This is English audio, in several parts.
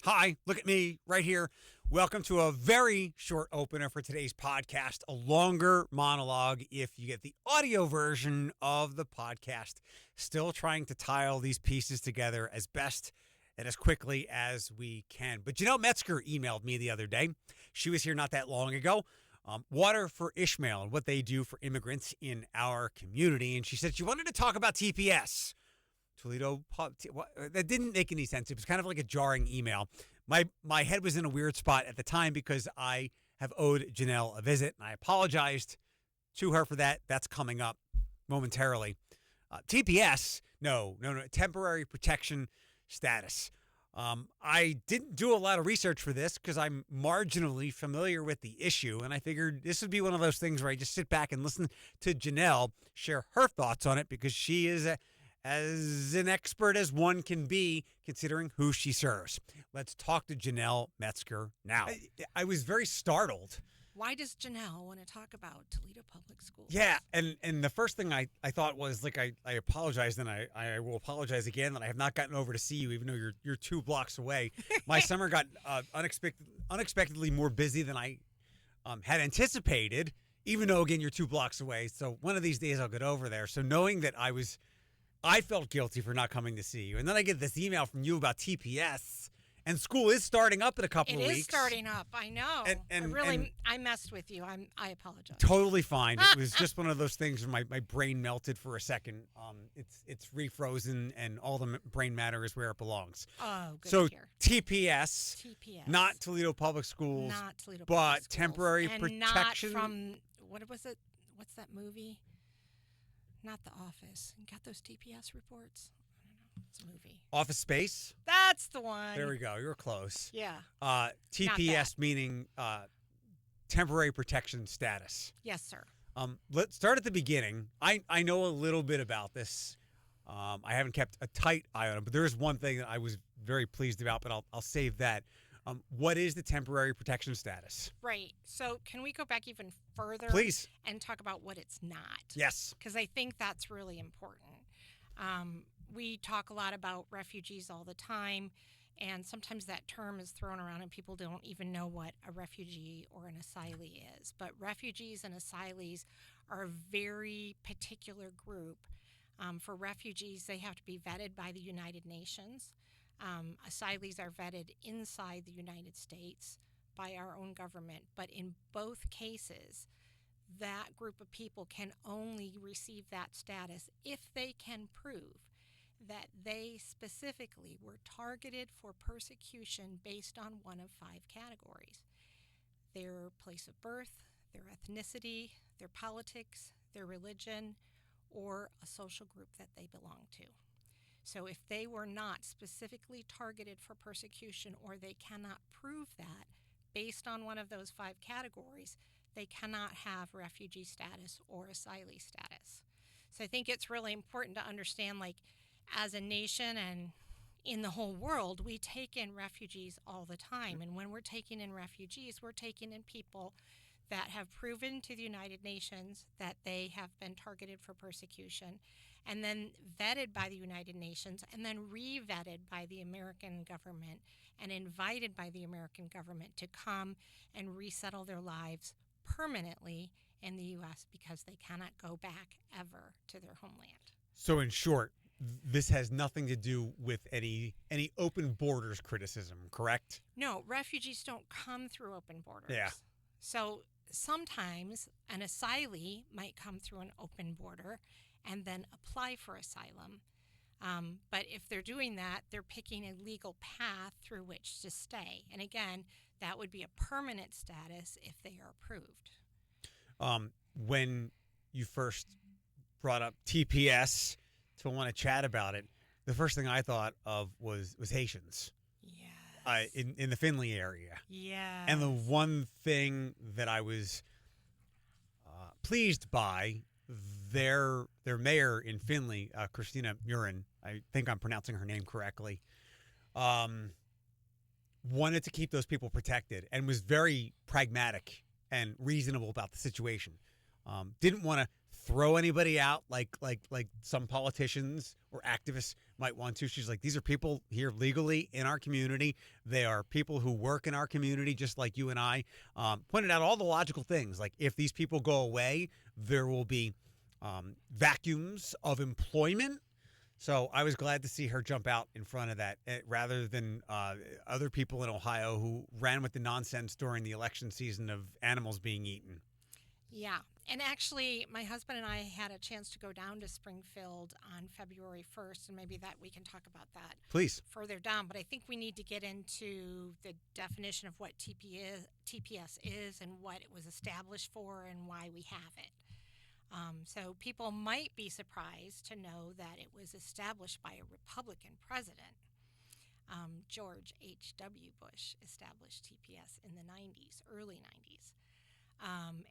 Hi, look at me right here. Welcome to a very short opener for today's podcast, a longer monologue if you get the audio version of the podcast. Still trying to tie all these pieces together as best and as quickly as we can. But Janelle Metzger emailed me the other day. She was here not that long ago. Water for Ishmael and what they do for immigrants in our community. And she said she wanted to talk about TPS. Toledo that didn't make any sense. It was kind of like a jarring email. My head was in a weird spot at the time because I have owed Janelle a visit, and I apologized to her for that. That's coming up momentarily. TPS, no, temporary protection status. I didn't do a lot of research for this because I'm marginally familiar with the issue, and I figured this would be one of those things where I just sit back and listen to Janelle share her thoughts on it because she is as an expert as one can be, considering who she serves. Let's talk to Janelle Metzger now. I was very startled. Why does Janelle want to talk about Toledo Public Schools? Yeah, and the first thing I thought was, like, I apologized, and I will apologize again that I have not gotten over to see you, even though you're 2 blocks away. My summer got unexpectedly more busy than I had anticipated, even though, again, you're 2 blocks away. So one of these days I'll get over there. So knowing that I felt guilty for not coming to see you. And then I get this email from you about TPS, and school is starting up in a couple of weeks. It is starting up. I know. I messed with you. I apologize. Totally fine. It was just one of those things where my brain melted for a second. It's refrozen, and all the brain matter is where it belongs. Oh, good so to hear. TPS, not Toledo Public Schools, not Toledo but Public Schools. temporary and protection. Not from, what was it? What's that movie? Not The Office. You got those TPS reports? I don't know. It's a movie. Office Space? That's the one. There we go. You're close. Yeah. TPS meaning temporary protection status. Yes, sir. Let's start at the beginning. I know a little bit about this. I haven't kept a tight eye on it, but there is one thing that I was very pleased about, but I'll save that. What is the temporary protection status? Right. So can we go back even further? Please. And talk about what it's not? Yes. Because I think that's really important. We talk a lot about refugees all the time, and sometimes that term is thrown around and people don't even know what a refugee or an asylee is. But refugees and asylees are a very particular group. For refugees, they have to be vetted by the United Nations. Asylees are vetted inside the United States by our own government, but in both cases, that group of people can only receive that status if they can prove that they specifically were targeted for persecution based on one of 5 categories: their place of birth, their ethnicity, their politics, their religion, or a social group that they belong to. So if they were not specifically targeted for persecution, or they cannot prove that based on one of those 5 categories, they cannot have refugee status or asylee status. So I think it's really important to understand, like, as a nation and in the whole world, we take in refugees all the time. And when we're taking in refugees, we're taking in people that have proven to the United Nations that they have been targeted for persecution, and then vetted by the United Nations, and then re-vetted by the American government, and invited by the American government to come and resettle their lives permanently in the U.S. because they cannot go back ever to their homeland. So in short, this has nothing to do with any open borders criticism, correct? No, refugees don't come through open borders. Yeah. So sometimes an asylee might come through an open border and then apply for asylum. But if they're doing that, they're picking a legal path through which to stay. And again, that would be a permanent status if they are approved. When you first brought up TPS to want to chat about it, the first thing I thought of was Haitians. Yes. In the Findlay area. Yes. And the one thing that I was pleased by, their mayor in Findlay, Christina Murin, I think I'm pronouncing her name correctly, wanted to keep those people protected and was very pragmatic and reasonable about the situation. Didn't want to throw anybody out like some politicians or activists might want to. She's like, these are people here legally in our community. They are people who work in our community just like you and I. Pointed out all the logical things. Like if these people go away, there will be vacuums of employment. So I was glad to see her jump out in front of that rather than other people in Ohio who ran with the nonsense during the election season of animals being eaten. Yeah. And actually, my husband and I had a chance to go down to Springfield on February 1st, and maybe that we can talk about that Please. further down. But I think we need to get into the definition of what TPS is and what it was established for and why we have it. So people might be surprised to know that it was established by a Republican president. George H.W. Bush established TPS in the 90s, early 90s.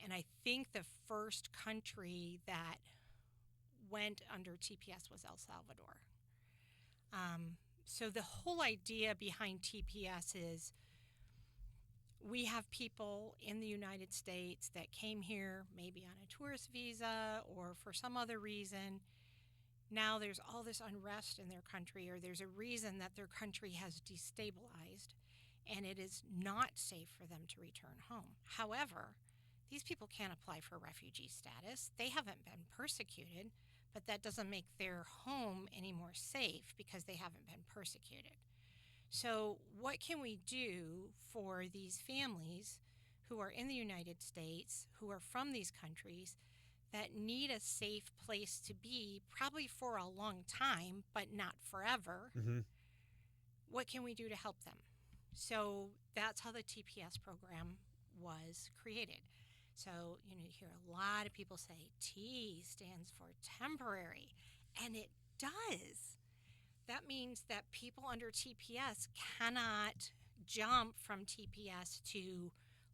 And I think the first country that went under TPS was El Salvador. So the whole idea behind TPS is we have people in the United States that came here maybe on a tourist visa or for some other reason. Now there's all this unrest in their country, or there's a reason that their country has destabilized, and it is not safe for them to return home. However, these people can't apply for refugee status. They haven't been persecuted, but that doesn't make their home any more safe because they haven't been persecuted. So what can we do for these families who are in the United States, who are from these countries, that need a safe place to be, probably for a long time, but not forever? Mm-hmm. What can we do to help them? So that's how the TPS program was created. So, you hear a lot of people say T stands for temporary, and it does. That means that people under TPS cannot jump from TPS to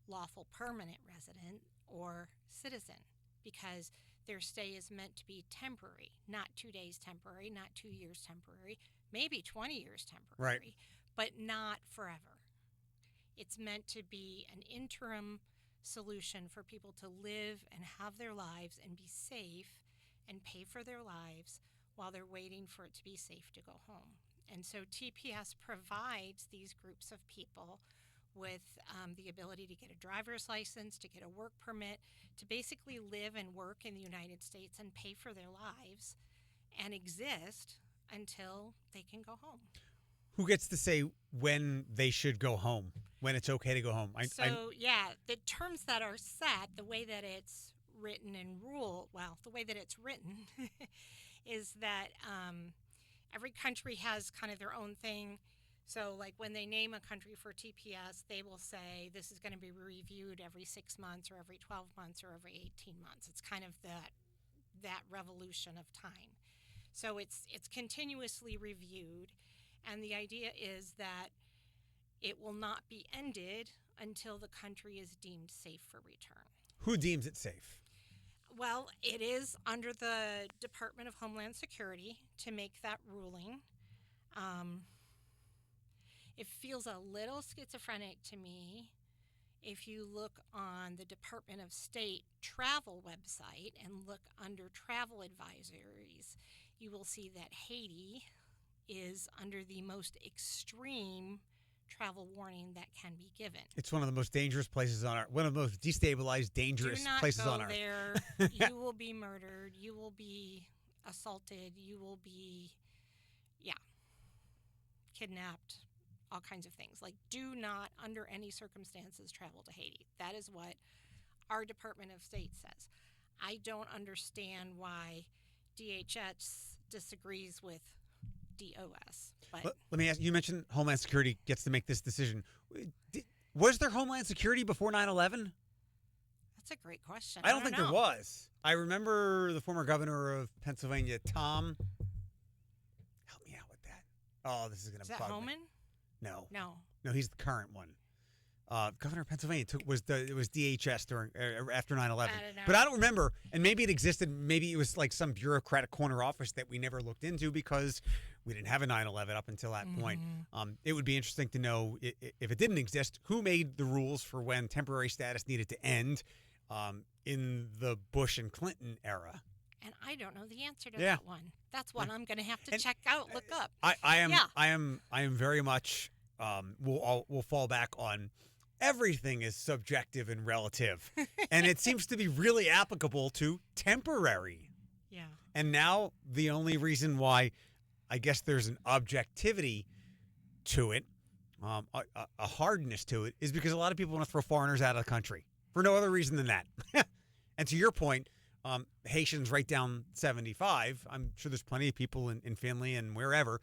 lawful permanent resident or citizen because their stay is meant to be temporary, not 2 days temporary, not 2 years temporary, maybe 20 years temporary, right, but not forever. It's meant to be an interim solution for people to live and have their lives and be safe and pay for their lives while they're waiting for it to be safe to go home. And so TPS provides these groups of people with the ability to get a driver's license, to get a work permit, to basically live and work in the United States and pay for their lives and exist until they can go home. Who gets to say when they should go home, when it's okay to go home? The terms that are set, the way that it's written and the way that it's written is that every country has kind of their own thing. So like when they name a country for TPS, they will say this is going to be reviewed every 6 months or every 12 months or every 18 months. It's kind of that revolution of time. So it's continuously reviewed, and the idea is that it will not be ended until the country is deemed safe for return. Who deems it safe? Well, it is under the Department of Homeland Security to make that ruling. It feels a little schizophrenic to me. If you look on the Department of State travel website and look under travel advisories, you will see that Haiti is under the most extreme travel warning that can be given. It's one of the most dangerous places on Earth. One of the most destabilized, dangerous places on Earth. Do not go there. You will be murdered. You will be assaulted. You will be, kidnapped. All kinds of things. Like, do not, under any circumstances, travel to Haiti. That is what our Department of State says. I don't understand why DHS disagrees with DOS. But let me ask, you mentioned Homeland Security gets to make this decision. Was there Homeland Security before 9/11? That's a great question. I don't think there was. I remember the former governor of Pennsylvania, Tom. Help me out with that. Oh, this is going to bug me. Is that Homan? No, he's the current one. Governor of Pennsylvania it was DHS during after 9/11. I don't know. But I don't remember, and maybe it existed. Maybe it was like some bureaucratic corner office that we never looked into because we didn't have a 9/11 up until that point. It would be interesting to know if it didn't exist, who made the rules for when temporary status needed to end. in the Bush and Clinton era. And I don't know the answer to Yeah. that one. That's one I'm going to have to And check out, look up. I am Yeah. I am very much we'll fall back on everything is subjective and relative, and it seems to be really applicable to temporary. Yeah. And now the only reason why I guess there's an objectivity to it, a hardness to it, is because a lot of people want to throw foreigners out of the country for no other reason than that. And to your point, Haitians right down 75, I'm sure there's plenty of people in Findlay and wherever.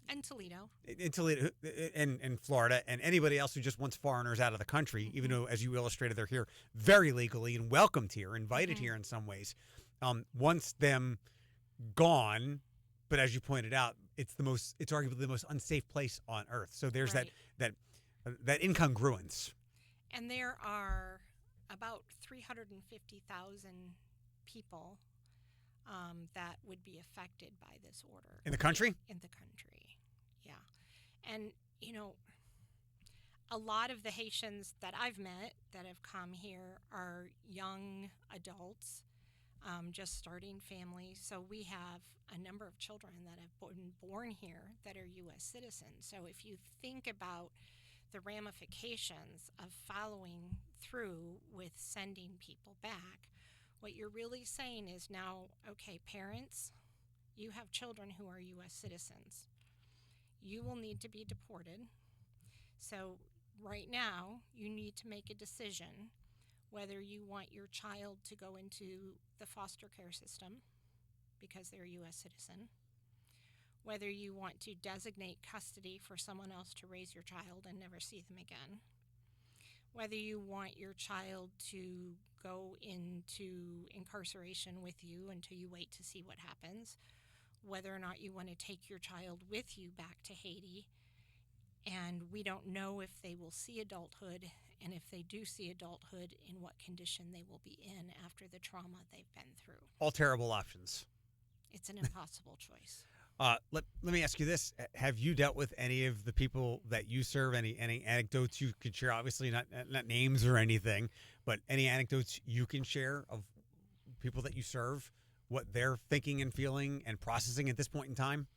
And Toledo. In Toledo and Florida, and anybody else who just wants foreigners out of the country, even though, as you illustrated, they're here very legally and welcomed here, invited here in some ways. Once them gone, but as you pointed out, it's arguably the most unsafe place on earth. So there's Right. that incongruence. And there are about 350,000 people that would be affected by this order. In the country? In the country, yeah. And, a lot of the Haitians that I've met that have come here are young adults, just starting families. So we have a number of children that have been born here that are U.S. citizens. So if you think about the ramifications of following through with sending people back, what you're really saying is now, okay, parents, you have children who are U.S. citizens. You will need to be deported. So right now, you need to make a decision whether you want your child to go into the foster care system because they're a U.S. citizen, whether you want to designate custody for someone else to raise your child and never see them again, whether you want your child to go into incarceration with you until you wait to see what happens, whether or not you want to take your child with you back to Haiti. And we don't know if they will see adulthood, and if they do see adulthood, in what condition they will be in after the trauma they've been through. All terrible options. It's an impossible choice. Let me ask you this. Have you dealt with any of the people that you serve? Any anecdotes you could share? Obviously not names or anything, but any anecdotes you can share of people that you serve, what they're thinking and feeling and processing at this point in time?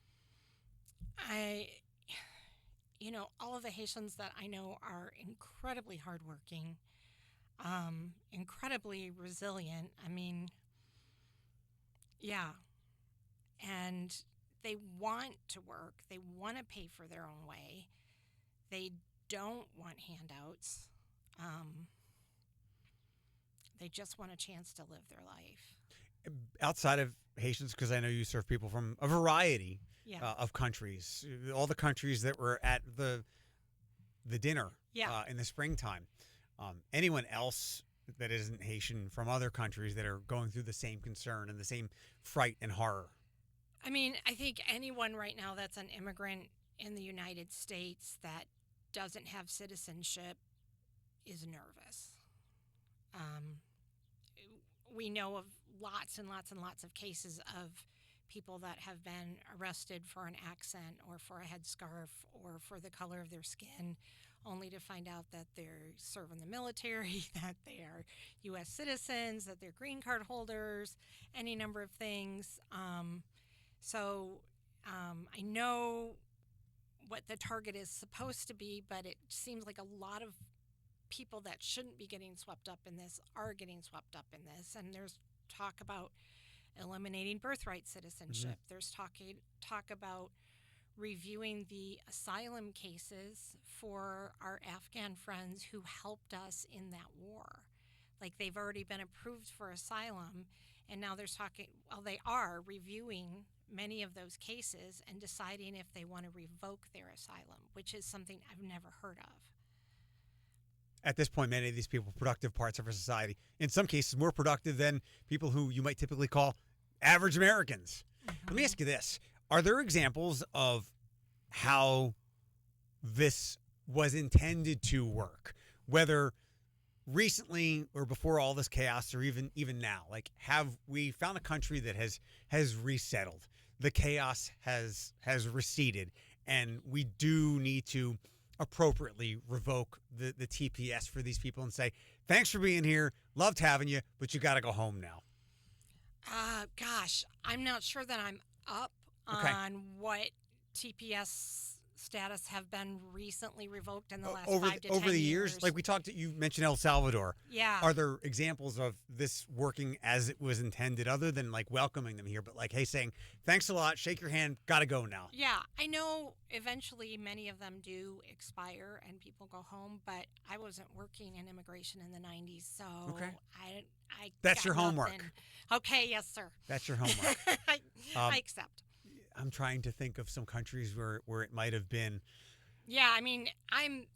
All of the Haitians that I know are incredibly hardworking, incredibly resilient. I mean, yeah. And they want to work. They want to pay for their own way. They don't want handouts. They just want a chance to live their life. Outside of Haitians, because I know you serve people from a variety of countries, all the countries that were at the dinner in the springtime. Anyone else that isn't Haitian from other countries that are going through the same concern and the same fright and horror? I mean, I think anyone right now that's an immigrant in the United States that doesn't have citizenship is nervous. We know of lots and lots and lots of cases of people that have been arrested for an accent or for a headscarf or for the color of their skin, only to find out that they're serving the military, that they are U.S. citizens, that they're green card holders, any number of things. So I know what the target is supposed to be, but it seems like a lot of people that shouldn't be getting swept up in this are getting swept up in this. And there's talk about eliminating birthright citizenship. Mm-hmm. There's talk about reviewing the asylum cases for our Afghan friends who helped us in that war. Like, they've already been approved for asylum, and now they are reviewing many of those cases and deciding if they want to revoke their asylum, which is something I've never heard of. At this point, many of these people are productive parts of our society. In some cases, more productive than people who you might typically call average Americans. Mm-hmm. Let me ask you this. Are there examples of how this was intended to work, whether recently or before all this chaos, or even now? Like, have we found a country that has resettled? The chaos has receded, and we do need to appropriately revoke the TPS for these people and say, thanks for being here, loved having you, but you got to go home now? Gosh, I'm not sure that I'm up Okay. on what TPS status have been recently revoked in the last over 5 to over 10 the years. Like we talked, you mentioned El Salvador. Yeah. Are there examples of this working as it was intended, other than like welcoming them here, but like, hey, saying thanks a lot, shake your hand, got to go now? Yeah, I know eventually many of them do expire and people go home, but I wasn't working in immigration in the 90s, so Okay. I That's got your homework. nothing. Okay, yes, sir. That's your homework. I accept. I'm trying to think of some countries where it might have been. Yeah, I mean, I'm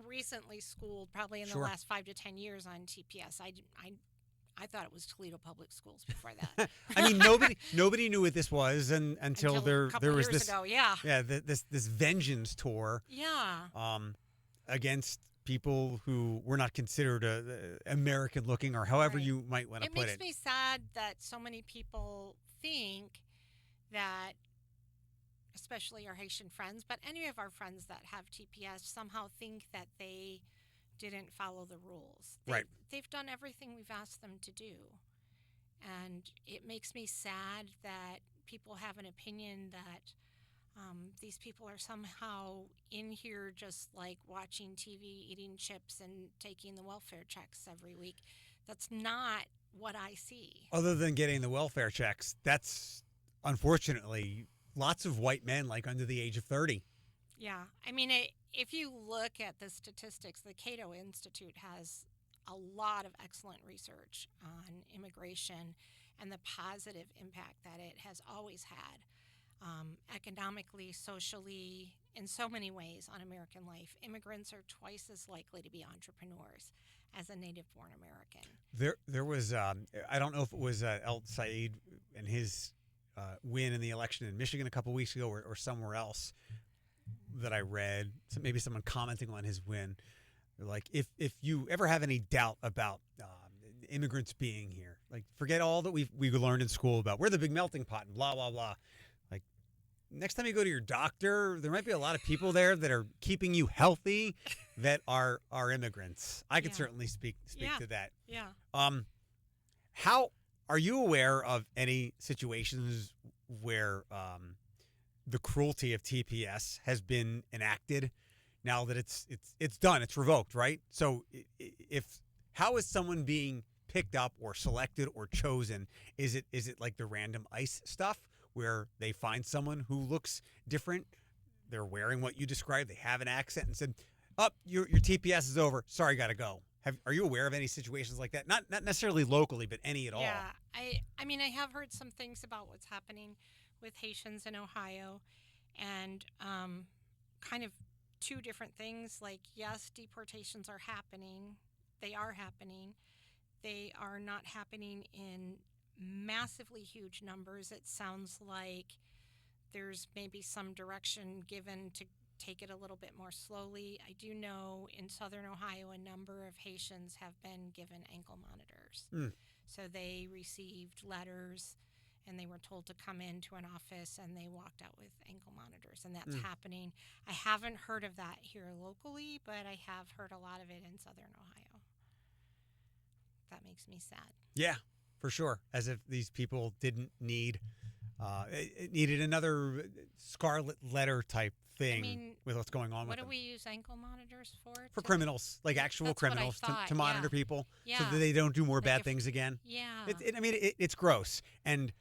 recently schooled, probably in the Sure. last 5 to 10 years on TPS. I thought it was Toledo Public Schools before that. I mean, nobody knew what this was until a there couple was years this ago, yeah. this vengeance tour Yeah. against people who were not considered American looking, or however Right. you might want to It put makes it. me sad that so many people think that, especially our Haitian friends, but any of our friends that have TPS somehow think that they didn't follow the rules. Right. They've done everything we've asked them to do. And it makes me sad that people have an opinion that these people are somehow in here just like watching TV, eating chips, and taking the welfare checks every week. That's not what I see. Other than getting the welfare checks, that's unfortunately lots of white men like under the age of 30. Yeah. I mean, if you look at the statistics, the Cato Institute has a lot of excellent research on immigration and the positive impact that it has always had, economically, socially, in so many ways on American life. Immigrants are twice as likely to be entrepreneurs as a native-born American. There was I don't know if it was El Said and his win in the election in Michigan a couple weeks ago, or somewhere else that I read. So maybe someone commenting on his win. They're like, if you ever have any doubt about immigrants being here, like forget all that we learned in school about we're the big melting pot and blah blah blah. Like next time you go to your doctor, there might be a lot of people there that are keeping you healthy that are immigrants. I could certainly speak to that. Yeah. How are you aware of any situations where the cruelty of TPS has been enacted now that it's done, it's revoked, right? So how is someone being picked up or selected or chosen? Is it like the random ICE stuff where they find someone who looks different, they're wearing what you described, they have an accent, and said, "Oh, your TPS is over. Sorry, got to go." Are you aware of any situations like that? Not necessarily locally, but any at all? Yeah, I mean, I have heard some things about what's happening with Haitians in Ohio, and kind of two different things. Like, yes, deportations are happening. They are happening. They are not happening in massively huge numbers. It sounds like there's maybe some direction given to take it a little bit more slowly. I do know in southern Ohio a number of Haitians have been given ankle monitors. So they received letters and they were told to come into an office and they walked out with ankle monitors, and that's happening. I haven't heard of that here locally, but I have heard a lot of it in southern Ohio. That makes me sad. Yeah, for sure. As if these people didn't need it needed another scarlet letter type thing with what's going on with them. What do we use ankle monitors for? For criminals, like actual That's criminals, what I thought, to monitor people so Yeah. that they don't do more Like bad things again. Yeah. I mean, it's gross, and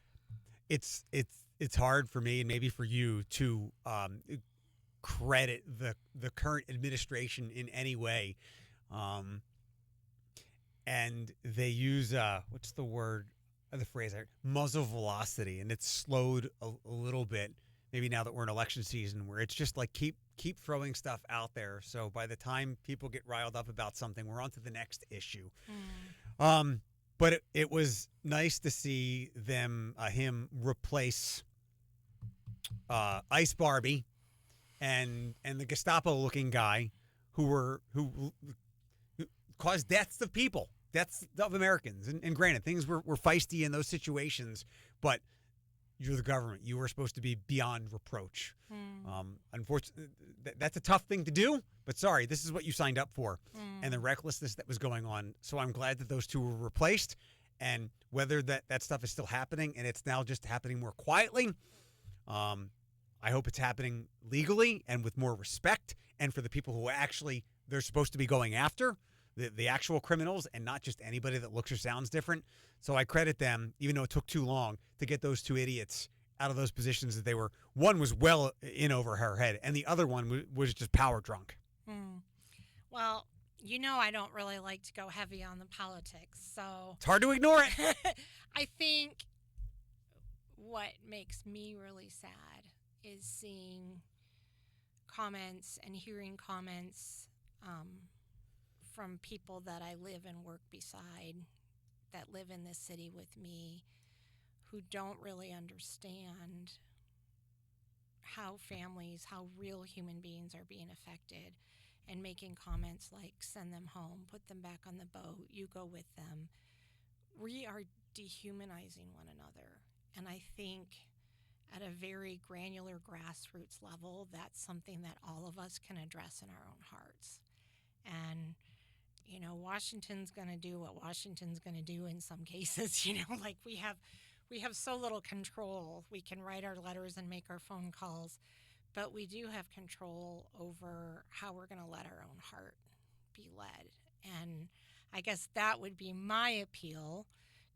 it's hard for me and maybe for you to credit the current administration in any way. And they use what's the word, the phrase, muzzle velocity, and it's slowed a little bit. Maybe now that we're in election season, where it's just like keep throwing stuff out there. So by the time people get riled up about something, we're on to the next issue. But it was nice to see him replace Ice Barbie and the Gestapo looking guy who caused deaths of people, deaths of Americans. And granted, things were feisty in those situations, but you're the government. You were supposed to be beyond reproach. Mm. Unfortunately, that's a tough thing to do, but sorry, this is what you signed up for. Mm. And the recklessness that was going on. So I'm glad that those two were replaced. And whether that stuff is still happening and it's now just happening more quietly, I hope it's happening legally and with more respect, and for the people who actually they're supposed to be going after, the actual criminals, and not just anybody that looks or sounds different. So I credit them, even though it took too long to get those two idiots out of those positions that they were. One was well in over her head, and the other one was just power drunk. Mm. Well, I don't really like to go heavy on the politics, so It's hard to ignore it. I think what makes me really sad is seeing comments and hearing comments from people that I live and work beside, that live in this city with me, who don't really understand how families, how real human beings are being affected, and making comments like send them home, put them back on the boat, you go with them. We are dehumanizing one another. And I think at a very granular grassroots level, that's something that all of us can address in our own hearts. And, Washington's going to do what Washington's going to do in some cases. Like we have so little control. We can write our letters and make our phone calls, but we do have control over how we're going to let our own heart be led. And I guess that would be my appeal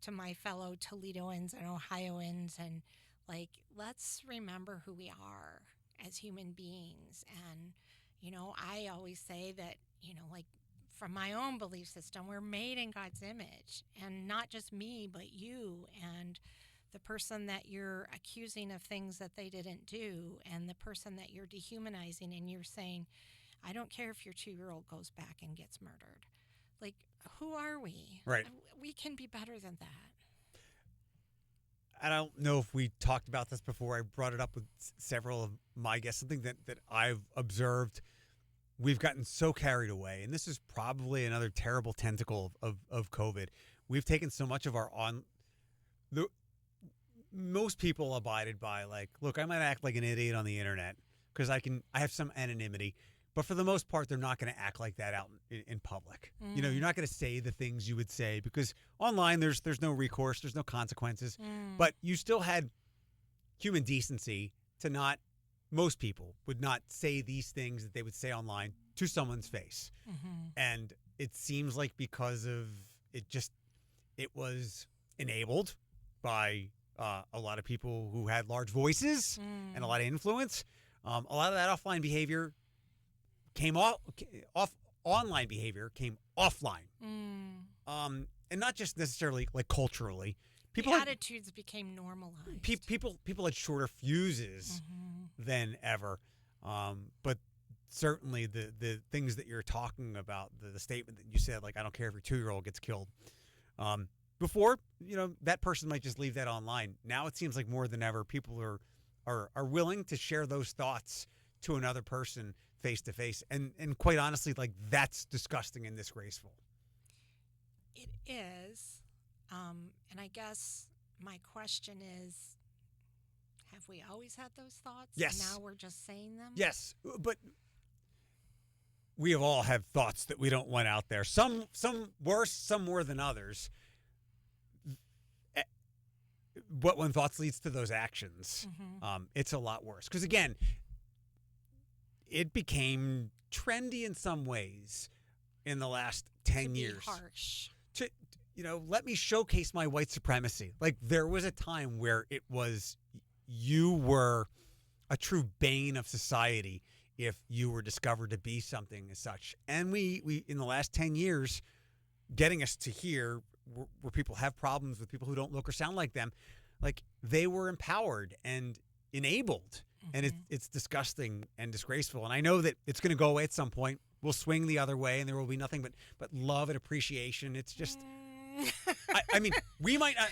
to my fellow Toledoans and Ohioans, and let's remember who we are as human beings. And, I always say that, from my own belief system, we're made in God's image, and not just me, but you and the person that you're accusing of things that they didn't do, and the person that you're dehumanizing, and you're saying, I don't care if your 2-year-old goes back and gets murdered. Who are we? Right. We can be better than that. I don't know if we talked about this before. I brought it up with several of my guests. Something that I've observed. We've gotten so carried away, and this is probably another terrible tentacle of COVID. We've taken so much of our most people abided by, look, I might act like an idiot on the internet because I have some anonymity, but for the most part, they're not going to act like that out in public. Mm. You're not going to say the things you would say because online there's no recourse, there's no consequences, but you still had human decency to not. Most people would not say these things that they would say online to someone's face. Mm-hmm. And it seems like because of it was enabled by a lot of people who had large voices and a lot of influence. A lot of that offline behavior came online behavior came offline. And not just necessarily culturally. The attitudes became normalized. People had shorter fuses than ever, but certainly the things that you're talking about, the statement that you said, I don't care if your 2-year-old gets killed. Before, that person might just leave that online. Now it seems like more than ever, people are willing to share those thoughts to another person face to face, and quite honestly, that's disgusting and disgraceful. It is. And I guess my question is, have we always had those thoughts? Yes. And now we're just saying them? Yes, but we have all had thoughts that we don't want out there. Some worse, some more than others. But when thoughts leads to those actions, it's a lot worse. Because again, it became trendy in some ways in the last 10 years. Harsh. Let me showcase my white supremacy. There was a time where it was, you were a true bane of society if you were discovered to be something as such. And we in the last 10 years, getting us to here, where people have problems with people who don't look or sound like them, they were empowered and enabled. And it's disgusting and disgraceful. And I know that it's going to go away at some point. We'll swing the other way, and there will be nothing but love and appreciation. It's just... I mean, we might not.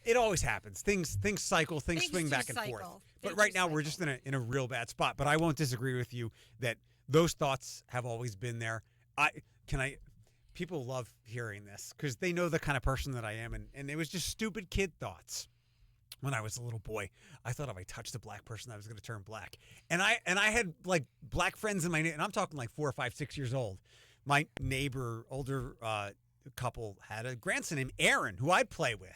It always happens. Things cycle. Things swing back and forth. But right now, we're just in a real bad spot. But I won't disagree with you that those thoughts have always been there. People love hearing this because they know the kind of person that I am, and it was just stupid kid thoughts. when I was a little boy, I thought if I touched a black person, I was going to turn black. And I had like black friends in my, and I'm talking like 4 or 5, 6 years old. My neighbor, older couple, had a grandson named Aaron who I'd play with.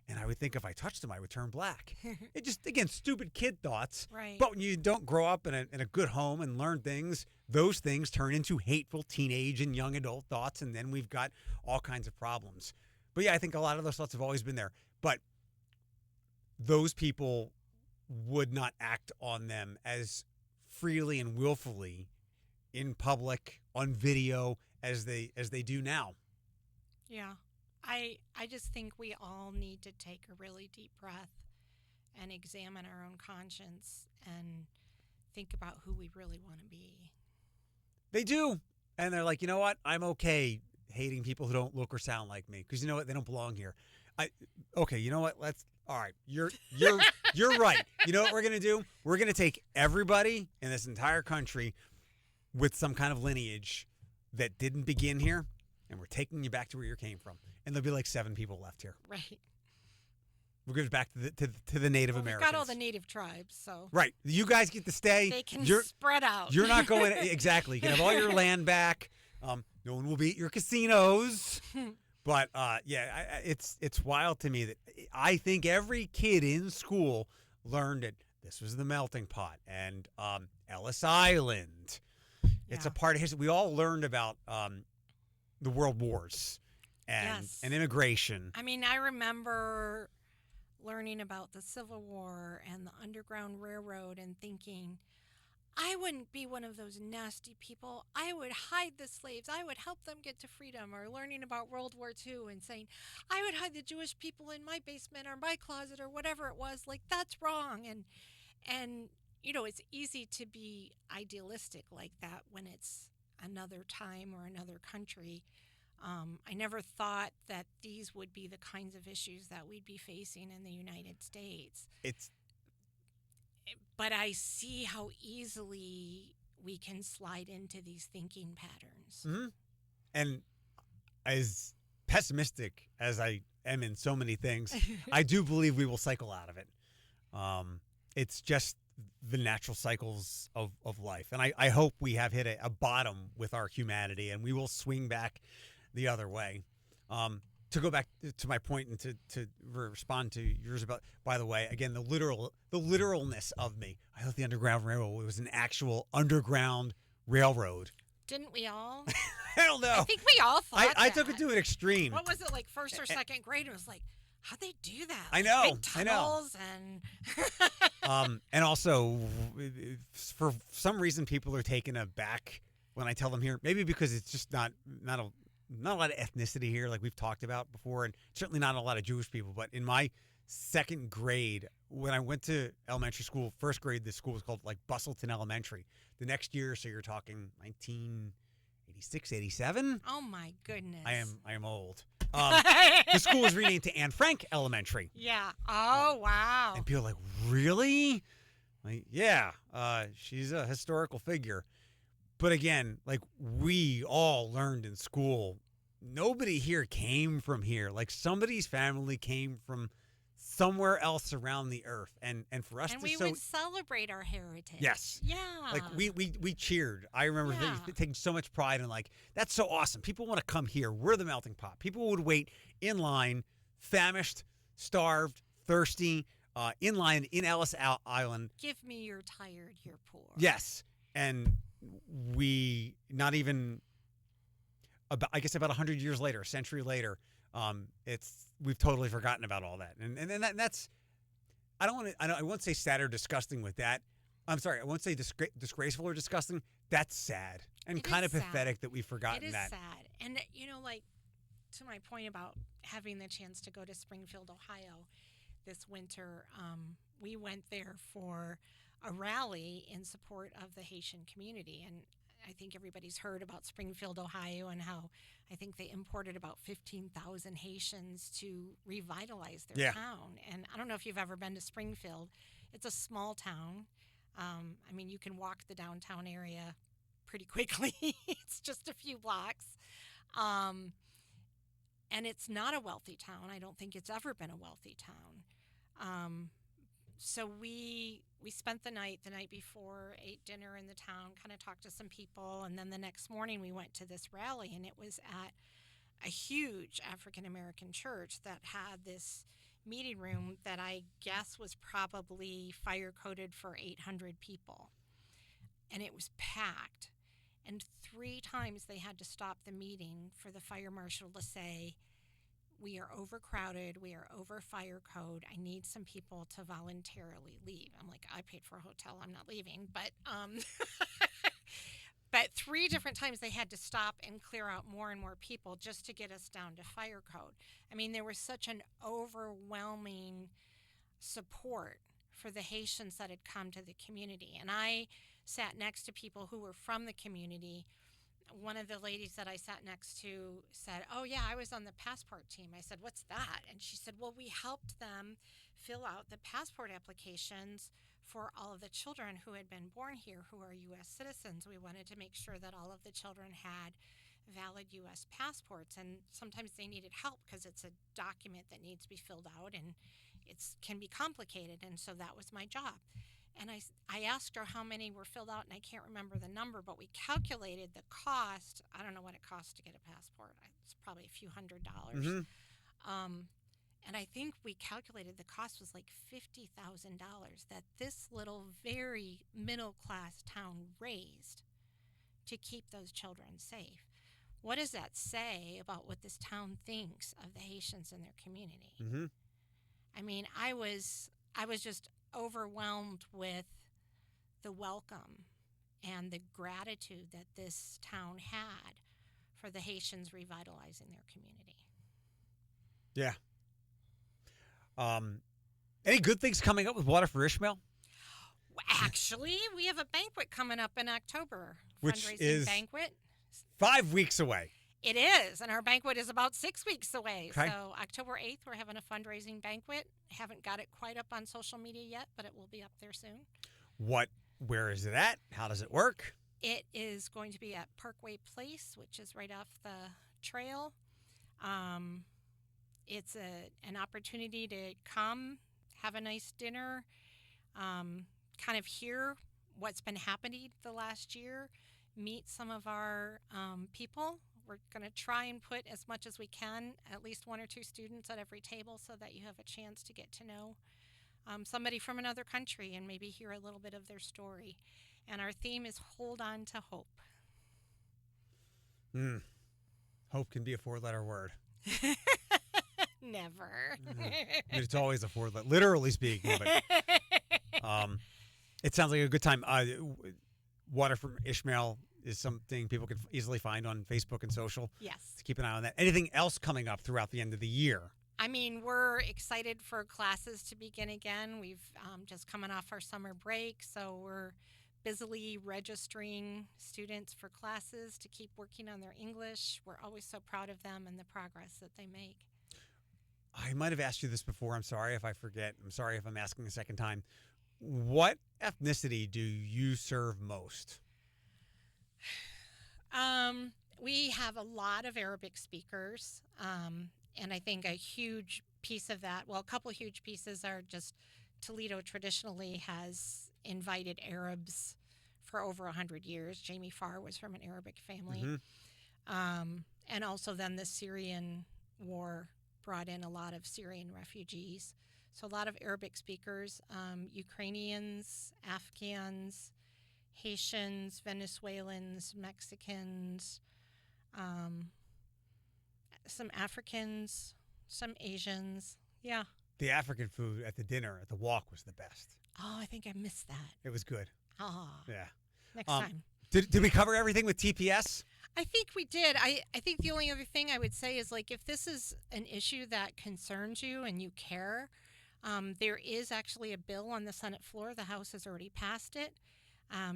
And I would think if I touched him, I would turn black. It just, again, stupid kid thoughts. Right. But when you don't grow up in a good home and learn things, those things turn into hateful teenage and young adult thoughts. And then we've got all kinds of problems. But yeah, I think a lot of those thoughts have always been there. But those people would not act on them as freely and willfully in public, on video, as they do now. Yeah. I just think we all need to take a really deep breath and examine our own conscience and think about who we really want to be. They do. And they're like, you know what? I'm okay hating people who don't look or sound like me because you know what? They don't belong here. Okay, you know what? All right. You're right. You know what we're going to do? We're going to take everybody in this entire country with some kind of lineage that didn't begin here, and we're taking you back to where you came from. And there'll be like 7 people left here. Right. We're going back to the Native Americans. We've got all the native tribes, so. Right. You guys get to stay. They can spread out. You're not going, exactly. You can have all your land back. No one will be at your casinos. But, it's wild to me that I think every kid in school learned that this was the melting pot and Ellis Island. Yeah. It's a part of history. We all learned about the world wars and immigration. I mean, I remember learning about the Civil War and the Underground Railroad and thinking, I wouldn't be one of those nasty people. I would hide the slaves. I would help them get to freedom. Or learning about World War II and saying, I would hide the Jewish people in my basement or my closet or whatever it was. Like, that's wrong. And you know, it's easy to be idealistic like that when it's another time or another country. I never thought that these would be the kinds of issues that we'd be facing in the United States. But I see how easily we can slide into these thinking patterns. Mm-hmm. And as pessimistic as I am in so many things, I do believe we will cycle out of it. It's just the natural cycles of life. And I hope we have hit a bottom with our humanity and we will swing back the other way. To go back to my point and to respond to yours about, by the way, again, the literalness of me. I thought the Underground Railroad was an actual underground railroad. Didn't we all? I don't know. I think we all thought I took it to an extreme. What was it, like first or second grade? It was like, how'd they do that? I know. Big tunnels and also, for some reason, people are taken aback when I tell them here. Maybe because it's just not a lot of ethnicity here, like we've talked about before, and certainly not a lot of Jewish people. But in my second grade, when I went to elementary school, first grade, the school was called like Bustleton Elementary. The next year, so you're talking 1986, 87. Oh my goodness! I am old. The school was renamed to Anne Frank Elementary. Yeah. Oh wow. And people are like, really? Like, yeah. She's a historical figure. But again, like we all learned in school, nobody here came from here. Like somebody's family came from somewhere else around the earth, and for us and to we would celebrate our heritage. Yes. Yeah. Like we cheered. I remember taking so much pride in like, that's so awesome. People want to come here. We're the melting pot. People would wait in line, famished, starved, thirsty, in line in Ellis Island. Give me your tired, you're poor. Yes. And we, not even about, I guess about 100 years later, a century later, we've totally forgotten about all that. And that's, I won't say sad or disgusting with that. I'm sorry, I won't say disgraceful or disgusting. That's sad and kind of pathetic that we've forgotten that. It is sad. And, you know, like, to my point about having the chance to go to Springfield, Ohio this winter, we went there for a rally in support of the Haitian community. And I think everybody's heard about Springfield, Ohio, and how I think they imported about 15,000 Haitians to revitalize their town. And I don't know if you've ever been to Springfield. It's a small town. I mean, you can walk the downtown area pretty quickly. It's just a few blocks. And it's not a wealthy town. I don't think it's ever been a wealthy town. So we spent the night before, ate dinner in the town, kind of talked to some people, and then the next morning we went to this rally, and it was at a huge African American church that had this meeting room that I guess was probably fire coded for 800 people. And it was packed. And 3 times they had to stop the meeting for the fire marshal to say, "We are overcrowded. We are over fire code. I need some people to voluntarily leave." I'm like, I paid for a hotel. I'm not leaving. But 3 different times they had to stop and clear out more and more people just to get us down to fire code. I mean, there was such an overwhelming support for the Haitians that had come to the community. And I sat next to people who were from the community. One of the ladies that I sat next to said, "Oh, yeah, I was on the passport team." I said, "What's that?" And she said, "Well, we helped them fill out the passport applications for all of the children who had been born here who are U.S. citizens. We wanted to make sure that all of the children had valid U.S. passports. And sometimes they needed help because it's a document that needs to be filled out and it can be complicated. And so that was my job." And I asked her how many were filled out, and I can't remember the number, but we calculated the cost. I don't know what it costs to get a passport. It's probably a few $100s. And I think we calculated the cost was like $50,000 that this little, very middle-class town raised to keep those children safe. What does that say about what this town thinks of the Haitians in their community? I mean, I was just overwhelmed with the welcome and the gratitude that this town had for the Haitians revitalizing their community. Yeah. Any good things coming up with Water for Ishmael? Actually, we have a banquet coming up in October. Which fundraising is banquet. 5 weeks away. It is, and our banquet is about 6 weeks away. Okay. So October 8th, we're having a fundraising banquet. Haven't got it quite up on social media yet, but it will be up there soon. Where is it at? How does it work? It is going to be at Parkway Place, which is right off the trail. It's an opportunity to come, have a nice dinner, kind of hear what's been happening the last year, meet some of our people. We're going to try and put as much as we can, at least 1 or 2 students at every table so that you have a chance to get to know somebody from another country and maybe hear a little bit of their story. And our theme is Hold On to Hope. Hope can be a 4-letter word. Never. I mean, it's always a 4-letter, literally speaking. But it sounds like a good time. Water from Ishmael is something people can easily find on Facebook and social. Yes. So keep an eye on that. Anything else coming up throughout the end of the year? I mean, we're excited for classes to begin again. We've just coming off our summer break, so we're busily registering students for classes to keep working on their English. We're always so proud of them and the progress that they make. I might have asked you this before. I'm sorry if I forget. I'm sorry if I'm asking a second time. What ethnicity do you serve most? We have a lot of Arabic speakers, and I think a huge piece of that, well, a couple huge pieces are just Toledo traditionally has invited Arabs for over 100 years. Jamie Farr was from an Arabic family. And also then the Syrian war brought in a lot of Syrian refugees. So a lot of Arabic speakers, Ukrainians, Afghans, Haitians, Venezuelans, Mexicans, some Africans, some Asians. Yeah. The African food at the dinner, at the walk, was the best. Oh, I think I missed that. It was good. Ah. Yeah. Next time. Did we cover everything with TPS? I think we did. I think the only other thing I would say is, like, if this is an issue that concerns you and you care, there is actually a bill on the Senate floor. The House has already passed it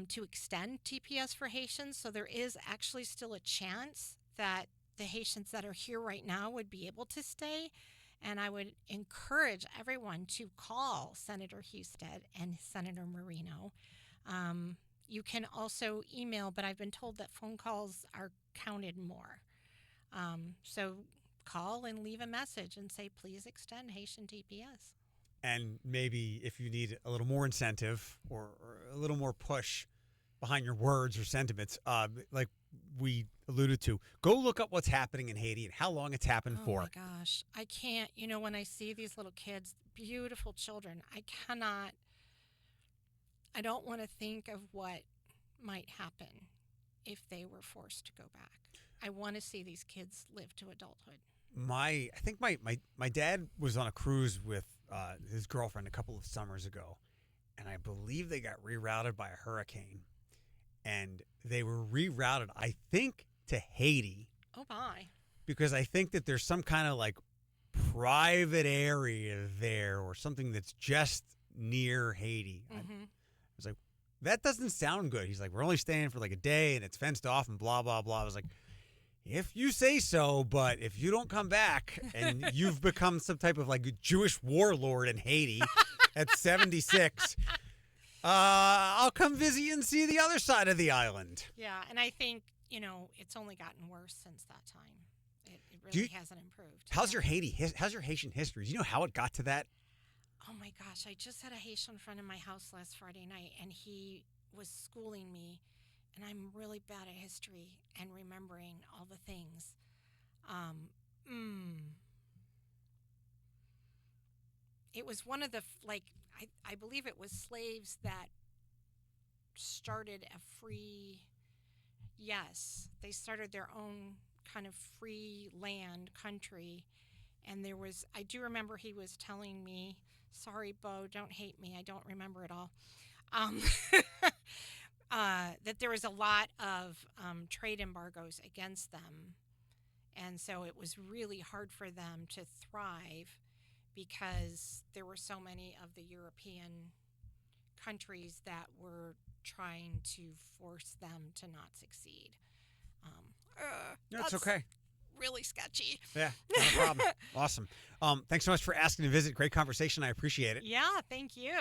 to extend TPS for Haitians. So there is actually still a chance that the Haitians that are here right now would be able to stay. And I would encourage everyone to call Senator Husted and Senator Marino. You can also email, but I've been told that phone calls are counted more. So call and leave a message and say, please extend Haitian TPS. And maybe if you need a little more incentive or a little more push behind your words or sentiments, like we alluded to, go look up what's happening in Haiti and how long it's happened Oh for. my gosh. I can't, when I see these little kids, beautiful children, I don't want to think of what might happen if they were forced to go back. I want to see these kids live to adulthood. I think my dad was on a cruise with his girlfriend a couple of summers ago, and I believe they got rerouted by a hurricane, and they were rerouted, I think, to Haiti. Oh my. Because I think that there's some kind of like private area there or something that's just near Haiti. I was like, that doesn't sound good. He's like, we're only staying for like a day and it's fenced off and blah, blah, blah. I was like, if you say so, but if you don't come back and you've become some type of like Jewish warlord in Haiti at 76, I'll come visit you and see the other side of the island. Yeah, and I think, it's only gotten worse since that time. It really hasn't improved. How's your Haitian history? Do you know how it got to that? Oh my gosh, I just had a Haitian friend in my house last Friday night, and he was schooling me, and I'm really bad at history and remembering all the things. It was one of the, I believe it was slaves that started a free, yes, they started their own kind of free land country. And I do remember he was telling me, sorry, Bo, don't hate me, I don't remember it all, that there was a lot of trade embargoes against them. And so it was really hard for them to thrive because there were so many of the European countries that were trying to force them to not succeed. That's okay. Really sketchy. Yeah, not a problem. Awesome. Thanks so much for asking to visit. Great conversation. I appreciate it. Yeah, thank you.